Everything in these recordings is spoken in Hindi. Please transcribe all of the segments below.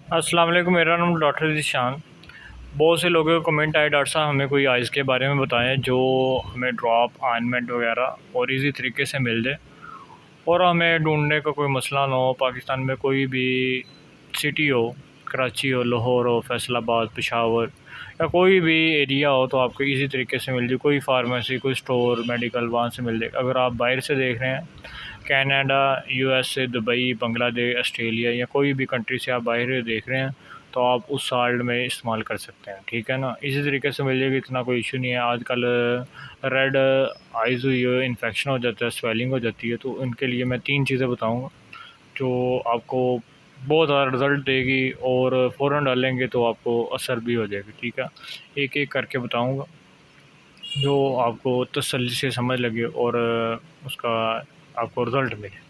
अस्सलाम वालेकुम। मेरा नाम डॉक्टर ज़ीशान। बहुत से लोगों को कमेंट आए, डॉक्टर साहब हमें कोई आइज़ के बारे में बताएं जो हमें ड्रॉप ऑइंटमेंट वगैरह और इजी तरीके से मिल जाए और हमें ढूंढने का कोई मसला ना हो। पाकिस्तान में कोई भी सिटी हो, कराची हो, लाहौर हो, फैसलाबाद, पेशावर या कोई भी एरिया हो, तो आपको इजी तरीके से मिल जाए। कोई फार्मेसी, कोई स्टोर, मेडिकल वहाँ से मिल जाए। अगर आप बाहर से देख रहे हैं, Canada, USA, Dubai, Bangladesh, Australia या कोई भी कंट्री से आप बाहर देख रहे हैं, तो आप उस साल्ट में इस्तेमाल कर सकते हैं। ठीक है ना, इसी तरीके से मिल जाएगी, इतना कोई इशू नहीं है। आजकल रेड आइज़ हुई है, इन्फेक्शन हो जाता है, स्वेलिंग हो जाती है, तो उनके लिए मैं 3 चीज़ें बताऊँगा जो आपको बहुत ज़्यादा रिज़ल्ट देगी और फ़ौरन डालेंगे तो आपको असर भी हो जाएगी। ठीक है, एक एक करके बताऊँगा जो आपको तसल्ली से समझ लगे और उसका आपको रिज़ल्ट मिले।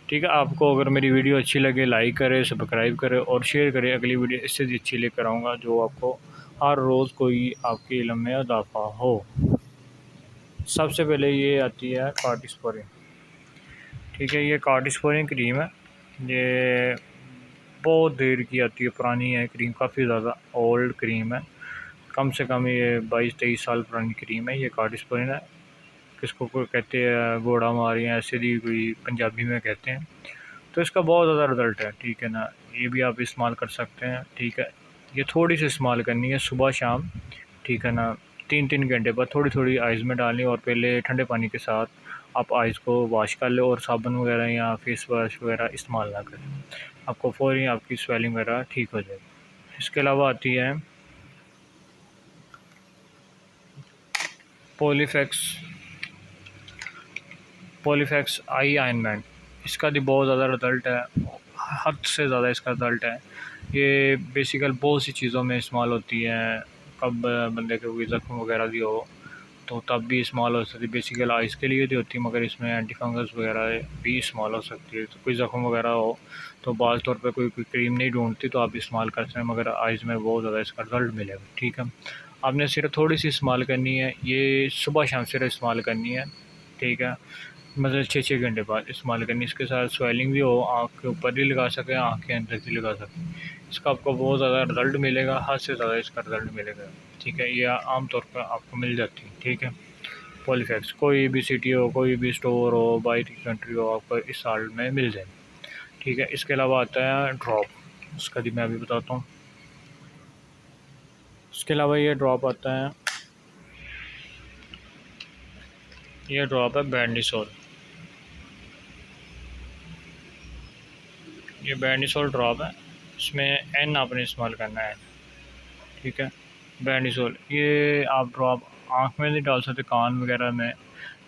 ठीक है, आपको अगर मेरी वीडियो अच्छी लगे, लाइक करें, सब्सक्राइब करें और शेयर करें। अगली वीडियो इससे भी अच्छी लेकर आऊँगा जो आपको हर रोज़ कोई आपके इल्म में इजाफ़ा हो। सबसे पहले ये आती है कार्टिस्पोरिन। ठीक है, ये कार्टिस्पोरिन क्रीम है। ये बहुत देर की आती है, पुरानी है क्रीम, काफ़ी ज़्यादा ओल्ड क्रीम है। कम से कम ये 22-23 साल पुरानी क्रीम है। ये कार्टिस्पोरिन है, किसको कोई कहते हैं घोड़ा मार या ऐसे भी कोई पंजाबी में कहते हैं। तो इसका बहुत ज़्यादा रिज़ल्ट है। ठीक है ना, ये भी आप इस्तेमाल कर सकते हैं। ठीक है, ये थोड़ी सी इस्तेमाल करनी है सुबह शाम। ठीक है ना, 3-3 घंटे बाद थोड़ी थोड़ी आइज़ में डालनी, और पहले ठंडे पानी के साथ आप आइज़ को वॉश कर लें और साबुन वगैरह या फेस वॉश वगैरह इस्तेमाल ना करें। आपको फ़ौरी आपकी स्वेलिंग वगैरह ठीक हो जाएगी। इसके अलावा आती है पॉलीफैक्स पॉलीफैक्स आई ऑइंटमेंट। इसका भी बहुत ज़्यादा रिज़ल्ट है, हद से ज़्यादा इसका रिज़ल्ट है। ये बेसिकल बहुत सी चीज़ों में इस्तेमाल होती है। कब बंदे को कोई ज़ख्म वगैरह भी हो तो तब भी इस्तेमाल हो सकती है। बेसिकल आइज़ के लिए भी होती है, मगर इसमें एंटी फंगस वगैरह भी इस्तेमाल हो सकती है। तो कोई ज़ख्म वगैरह हो तो बाज़ तौर पे कोई कोई क्रीम नहीं ढूंढती तो आप इस्तेमाल कर सकते हैं, मगर आइज़ में बहुत ज़्यादा इसका रिज़ल्ट मिलेगा। ठीक है, आपने सिर्फ थोड़ी सी इस्तेमाल करनी है, ये सुबह शाम सिर्फ इस्तेमाल करनी है। ठीक है, मतलब 6-6 घंटे बाद इस्तेमाल करनी। इसके साथ स्वेलिंग भी हो, आँख के ऊपर भी लगा सकें, आँख के अंदर भी लगा सकें। इसका आपको बहुत ज़्यादा रिज़ल्ट मिलेगा, हद से ज़्यादा इसका रिज़ल्ट मिलेगा। ठीक है, ये आम तौर पर आपको मिल जाती है। ठीक है, पॉलीफैक्स कोई भी सिटी हो, कोई भी स्टोर हो, बाहर की कंट्री हो, आपको इस साल्ट में मिल जाएगी। ठीक है, इसके अलावा आता है ड्रॉप, उसका भी मैं अभी बताता हूँ। इसके अलावा ये ड्रॉप आता है, ये ड्रॉप है बैंडिसोल। ये बैंडिसोल ड्रॉप है, इसमें एन आपने इस्तेमाल करना है। ठीक है, बैंडिसोल ये आप ड्रॉप आँख में भी डाल सकते, कान वगैरह में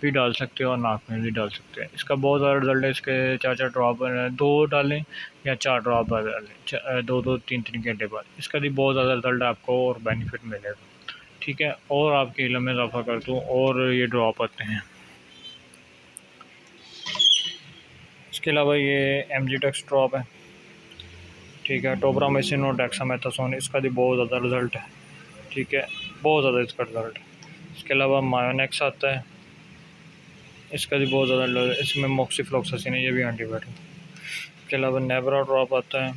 भी डाल सकते हो और नाक में भी डाल सकते हैं। इसका बहुत ज़्यादा रिज़ल्ट है। इसके 4-4 ड्रॉप 2 डालें या 4 ड्रॉप डालें 2-2, 3-3 घंटे बाद, इसका भी बहुत ज़्यादा रिज़ल्ट आपको और बेनिफिट मिलेगा। ठीक है, और आपके इल्म में इजाफ़ा कर दूँ, और ये ड्रॉप आते हैं। इसके अलावा ये एमजी-टेक्स ड्रॉप है। ठीक है, टोब्रामाइसिन और डेक्सामेथासोन, इसका भी बहुत ज़्यादा रिज़ल्ट है। ठीक है, बहुत ज़्यादा इसका रिज़ल्ट है। इसके अलावा मायोनेक्स आता है, इसका भी बहुत ज़्यादा रिज़ल्ट है। इसमें मोक्सिफ्लोक्सासिन है, ये भी एंटीबायोटिक। इसके अलावा नेबरा ड्रॉप आता है।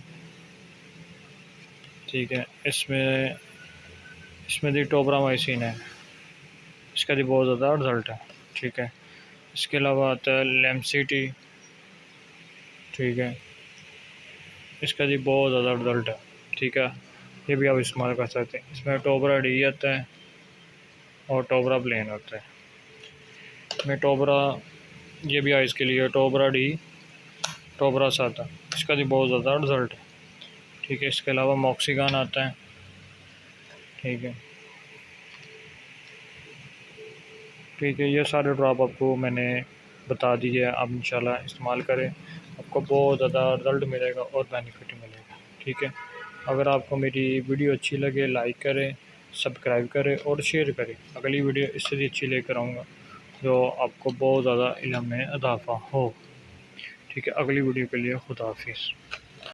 ठीक है, इसमें इसमें भी टोब्रामाइसिन है, इसका भी बहुत ज़्यादा रिज़ल्ट है। ठीक है, इसके अलावा आता है लेमसिटी। ठीक है, इसका भी बहुत ज़्यादा रिज़ल्ट है। ठीक है, ये भी आप इस्तेमाल कर सकते हैं। इसमें टोबरा डी आता है और टोबरा प्लेन आता है। इसमें टोबरा, ये भी आइज़ के लिए टोबरा डी, टोबरा साता, इसका भी बहुत ज़्यादा रिज़ल्ट है। ठीक है, इसके अलावा मॉक्सिगान आता है। ठीक है, ठीक है, ये सारे ड्रॉप आपको मैंने बता दिए, आप इंशाल्लाह इस्तेमाल करें, आपको बहुत ज़्यादा रिज़ल्ट मिलेगा और बेनिफिट मिलेगा। ठीक है, अगर आपको मेरी वीडियो अच्छी लगे, लाइक करें, सब्सक्राइब करें और शेयर करें। अगली वीडियो इससे भी अच्छी लेकर आऊँगा जो आपको बहुत ज़्यादा इल्म में इजाफ़ा हो। ठीक है, अगली वीडियो के लिए खुदा हाफिज़।